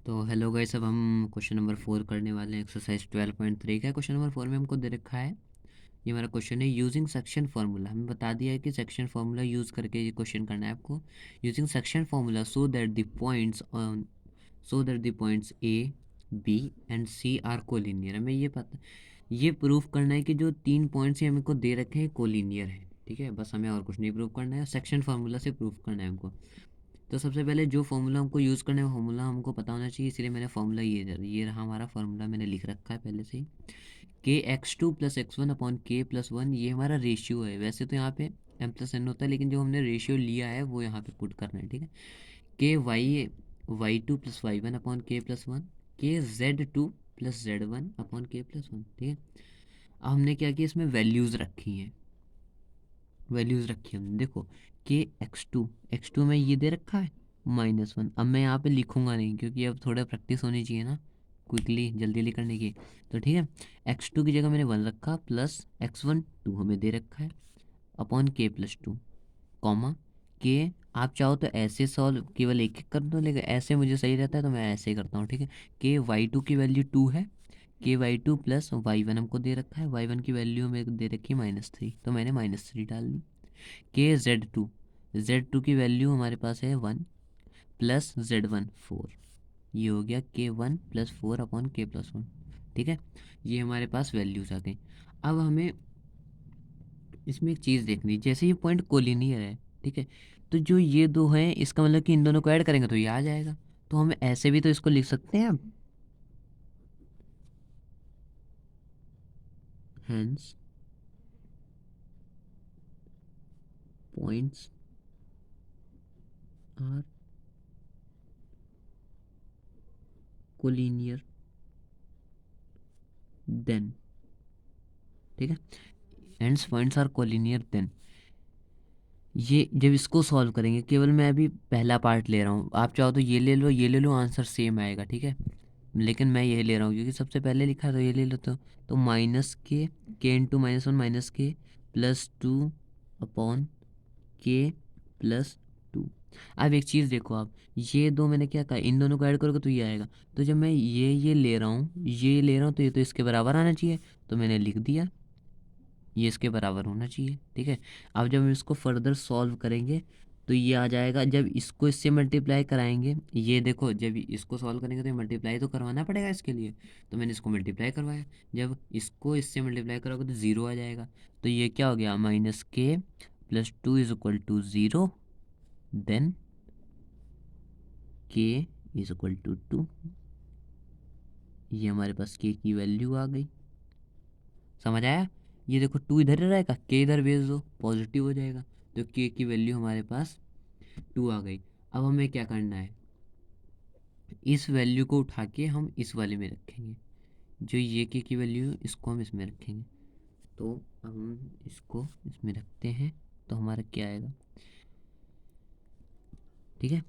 तो hello guys, अब हम क्वेश्चन नंबर 4 करने वाले हैं। एक्सरसाइज 12.3 का क्वेश्चन नंबर 4 में हमको दे रखा है, ये हमारा क्वेश्चन है यूजिंग सेक्शन फार्मूला। हमें बता दिया है कि सेक्शन फार्मूला यूज़ करके ये क्वेश्चन करना है आपको। Using section formula so that the points A B and C are collinear. हमें ये प्रूफ करना है कि जो 3 पॉइंट्स ये हमको दे रखे हैं कोलिनियर है। ठीक है, बस हमें और कुछ नहीं प्रूफ करना है, सेक्शन फार्मूला से प्रूफ करना है हमको। तो सबसे पहले जो फॉर्मूला हमको यूज़ करना है वो फॉर्मूला हमको पता होना चाहिए, इसलिए मैंने फॉर्मूला ये रहा हमारा फॉर्मूला, मैंने लिख रखा है पहले से ही। के x two plus x one upon k plus one, ये हमारा रेशियो है। वैसे तो यहाँ पे एम प्लस एन होता है, लेकिन जो हमने रेशियो लिया है वो यहाँ पे पुट करना है। ठीक है, k y two plus y one upon k plus one, k z two plus z one upon k plus one. ठीक है, अब हमने क्या किया, इसमें वैल्यूज़ रखी हमने। देखो, के एक्स टू में ये दे रखा है -1। अब मैं यहाँ पे लिखूंगा नहीं, क्योंकि अब थोड़ा प्रैक्टिस होनी चाहिए ना, क्विकली जल्दी जल्दी करने की। तो ठीक है, x2 की जगह मैंने 1 रखा, प्लस x1 2 हमें दे रखा है, upon k plus to, comma के। आप चाहो तो ऐसे सॉल्व केवल एक एक कर दो, लेकिन ऐसे मुझे सही रहता है तो मैं ऐसे ही करता हूँ। ठीक है, के y2 की वैल्यू 2 है, के y2 प्लस y1 हमको दे रखा है, y1 की वैल्यू मेरे को दे रखी है -3, तो मैंने -3 डाल दी। के जेड टू की वैल्यू हमारे पास है 1 प्लस Z1 4, ये हो गया k1 plus 4 upon k plus one. ठीक है, ये हमारे पास वैल्यूज आ गई। अब हमें इसमें एक चीज़ देखनी, जैसे ये पॉइंट कोलिनियर है, ठीक है, तो जो ये दो हैं इसका मतलब कि इन दोनों को ऐड करेंगे तो ये आ जाएगा। तो हम ऐसे भी तो इसको लिख सकते हैं अब, hence points are collinear then. ठीक है, hence points are collinear then, ये जब इसको सॉल्व करेंगे, केवल मैं अभी पहला पार्ट ले रहा हूँ, आप चाहो तो ये ले लो, ये ले लो, आंसर सेम आएगा। ठीक है, लेकिन मैं ये ले रहा हूँ क्योंकि सबसे पहले लिखा है तो ये ले लो। तो माइनस के into -1 minus k plus two upon k plus to. अब एक चीज़ देखो आप, ये दो मैंने क्या कहा, इन दोनों को ऐड करोगे तो ये आएगा। तो जब मैं ये ले रहा हूँ तो ये तो इसके बराबर आना चाहिए, तो मैंने लिख दिया ये इसके बराबर होना चाहिए। ठीक है, अब जब हम इसको फर्दर सॉल्व करेंगे तो ये आ जाएगा, जब इसको इससे मल्टीप्लाई कराएंगे, ये देखो जब इसको सॉल्व करेंगे तो मल्टीप्लाई तो करवाना पड़ेगा इसके लिए, तो मैंने इसको मल्टीप्लाई करवाया। जब इसको इससे मल्टीप्लाई करोगे तो ज़ीरो आ जाएगा, तो ये क्या हो गया, minus k plus two is equal to zero, then k is equal to two. ये हमारे पास के की वैल्यू आ गई, समझ आया। ये देखो टू इधर ही रहेगा, के इधर भेज दो, पॉजिटिव हो जाएगा, तो के की वैल्यू हमारे पास 2 आ गई। अब हमें क्या करना है, इस वैल्यू को उठा के हम इस वाले में रखेंगे, जो ये के की वैल्यू है इसको हम इसमें रखेंगे। तो अब हम इसको इसमें रखते हैं, तो हमारा क्या आएगा। ठीक है,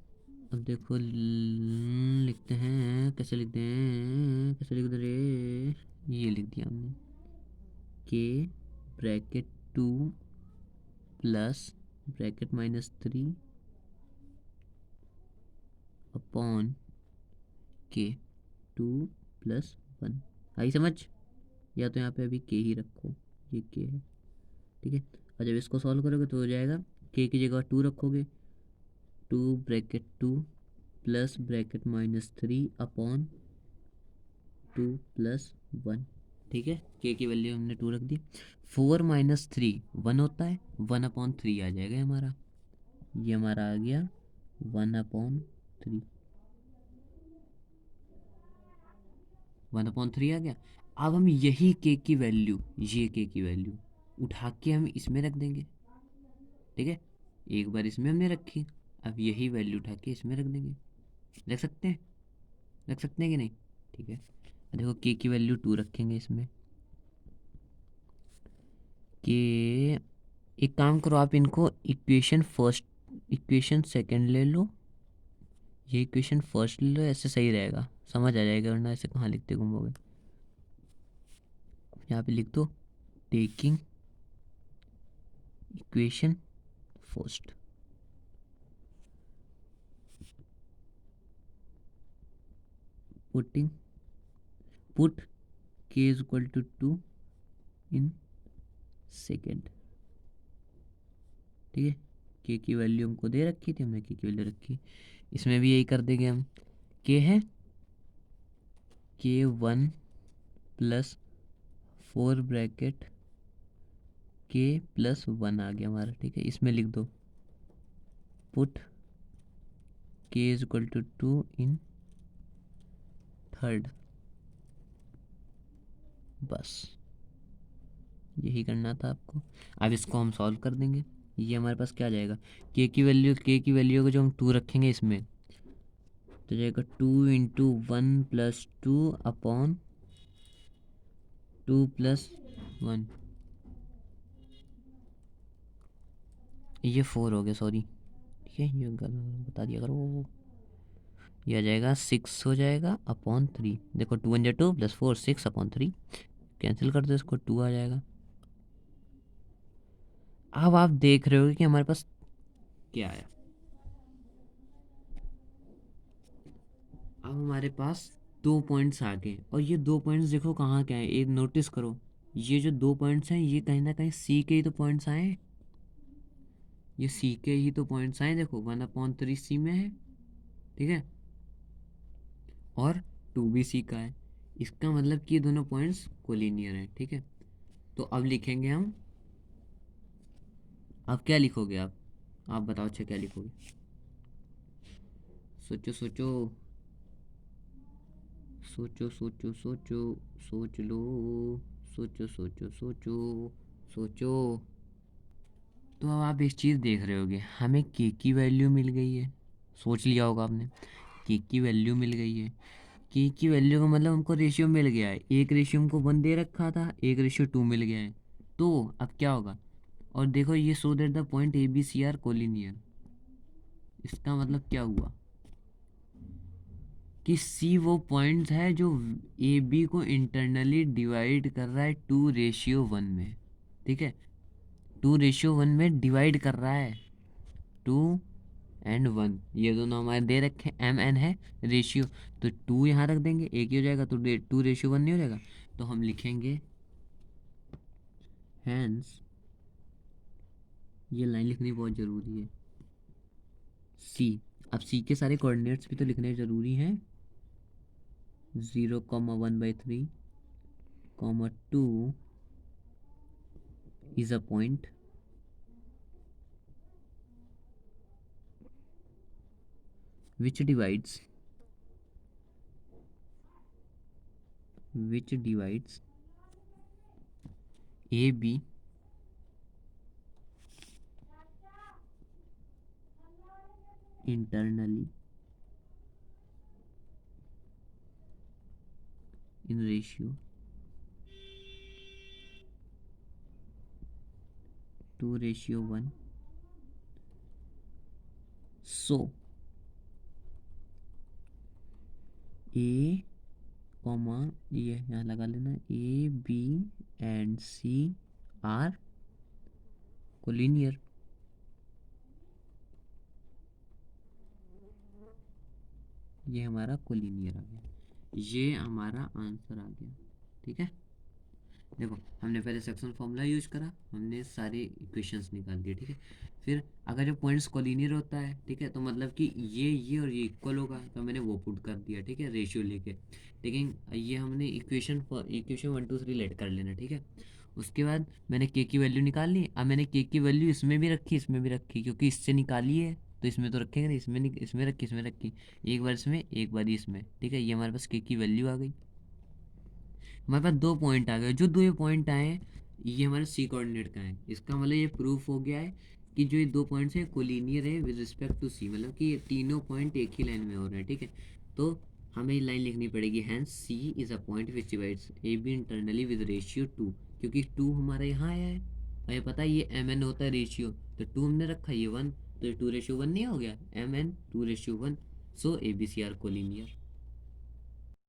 अब देखो लिखते हैं, कैसे लिखते रे, ये लिख दिया हमने, के ब्रैकेट 2 प्लस ब्रैकेट -3 अपॉन के 2 प्लस 1। आई समझ, या तो यहाँ पे अभी के ही रखो, ये के है। ठीक है, और जब इसको सॉल्व करोगे तो हो जाएगा, के की जगह 2 रखोगे, 2 bracket 2 plus bracket -3 upon 2 plus 1। ठीक है, के की वैल्यू हमने 2 रख दी। 4 माइनस 3 1 होता है, 1/3 आ जाएगा हमारा, ये हमारा आ गया 1/3, 1/3 आ गया। अब हम यही के की वैल्यू, ये के की वैल्यू उठा के हम इसमें रख देंगे। ठीक है, एक बार इसमें हमने रखी, अब यही वैल्यू उठा के इसमें रख देंगे। रख सकते हैं, रख सकते हैं कि नहीं। ठीक है, देखो के की वैल्यू 2 रखेंगे इसमें, के एक काम करो आप, इनको इक्वेशन फर्स्ट इक्वेशन सेकंड ले लो, ये इक्वेशन फर्स्ट ले लो, ऐसे सही रहेगा, समझ आ जाएगा, वरना ऐसे कहाँ लिखते घूमोगे। यहाँ पे लिख दो, taking equation first. Put k is equal to 2 in second. ठीक है, k की वैल्यू हमको दे रखी थी, हमने k की वैल्यू रखी। इसमें भी यही कर देंगे हम। k है k1 plus 4 bracket k plus 1 आ गया हमारा। ठीक है, इसमें लिख दो put k is equal to 2 in third. बस यही करना था आपको। अब इसको हम सॉल्व कर देंगे। ये हमारे पास क्या आ जाएगा, k की वैल्यू को जो हम 2 रखेंगे इसमें, तो जाएगा 2 इंटू 1 प्लस 2 अपॉन 2 प्लस 1। ये 4 हो गया, सॉरी। ठीक है, ये गलत बता दिया करो। ये आ जाएगा 6 हो जाएगा अपॉन 3। देखो 2 1 2 प्लस 4 6 अपॉन 3। कैंसिल कर दो इसको, 2 आ जाएगा। अब आप देख रहे हो कि हमारे पास क्या आया। अब हमारे पास 2 पॉइंट्स आ गए, और ये 2 पॉइंट्स देखो कहाँ के आए, एक नोटिस करो। ये जो 2 पॉइंट्स हैं ये कहीं ना कहीं सी के ही तो पॉइंट्स आए हैं। ये सी के ही तो पॉइंट्स आए, देखो 1/3 सी में है। ठीक है, और 2 भी सी का है। इसका मतलब कि ये दोनों पॉइंट्स कोलिनियर हैं। ठीक है, तो अब लिखेंगे हम। अब क्या लिखोगे आप बताओ। अच्छा, क्या लिखोगे? सोचो सोचो सोचो सोचो सोचो, सोच लो। सोचो सोचो सोचो सोचो। तो अब आप एक चीज़ देख रहे होगे, हमें के की वैल्यू मिल गई है। सोच लिया होगा आपने, के की वैल्यू मिल गई है। के की वैल्यू का मतलब हमको रेशियो मिल गया है। एक रेशियो हमको 1 दे रखा था, एक रेशियो 2 मिल गया है। तो अब क्या होगा, और देखो ये show that the point A B C are collinear. इसका मतलब क्या हुआ कि सी वो पॉइंट है जो ए बी को इंटरनली डिवाइड कर रहा है 2:1 में। ठीक है, 2:1 में डिवाइड कर रहा है। 2 एंड 1 ये दोनों हमारे दे रखे हैं, एम एन है रेशियो। तो 2 यहाँ रख देंगे, एक ही हो जाएगा, तो 2:1 नहीं हो जाएगा। तो हम लिखेंगे हैंस, ये लाइन लिखनी बहुत ज़रूरी है, सी। अब सी के सारे कोऑर्डिनेट्स भी तो लिखने ज़रूरी हैं। 0,1/3, 2 is a point which divides AB internally in ratio 2:1. So A comma ये यहाँ लगा लेना, A B and C are collinear। ये हमारा कोलिनियर आ गया, ये हमारा आंसर आ गया। ठीक है, देखो हमने पहले सेक्शन फॉर्मूला यूज करा, हमने सारे इक्वेशंस निकाल दिए। ठीक है, फिर अगर जो पॉइंट्स कोलिनियर होता है, ठीक है, तो मतलब कि ये और ये इक्वल होगा, तो मैंने वो पुट कर दिया। ठीक है, रेशियो लेके। लेकिन ये हमने इक्वेशन 1 2 3 लेट कर लेना। ठीक है, उसके बाद मैंने के की वैल्यू निकाल ली। अब मैंने के की वैल्यू इसमें भी रखी, इसमें भी रखी, क्योंकि इससे निकाली है तो इसमें तो रखेंगे नहीं। इसमें रखी, इसमें रखी, एक बार इसमें एक बार इसमें। ठीक है, ये हमारे पास के की वैल्यू आ गई। हमारे पास 2 पॉइंट आ गए। जो 2 पॉइंट आए हैं ये हमारे सी कोऑर्डिनेट का है। इसका मतलब ये प्रूफ हो गया है कि जो ये 2 पॉइंट्स हैं कोलिनियर है विद रिस्पेक्ट टू सी, मतलब कि ये तीनों पॉइंट एक ही लाइन में हो रहे हैं। ठीक है, तो हमें ये लाइन लिखनी पड़ेगी, hence C is a point which divides A B internally with ratio 2, क्योंकि 2 हमारा यहाँ आया है और ये पता है ये एम एन होता है रेशियो, तो 2 हमने रखा, ये 1, तो ये 2:1 नहीं हो गया, M N 2:1। So A B C are collinear.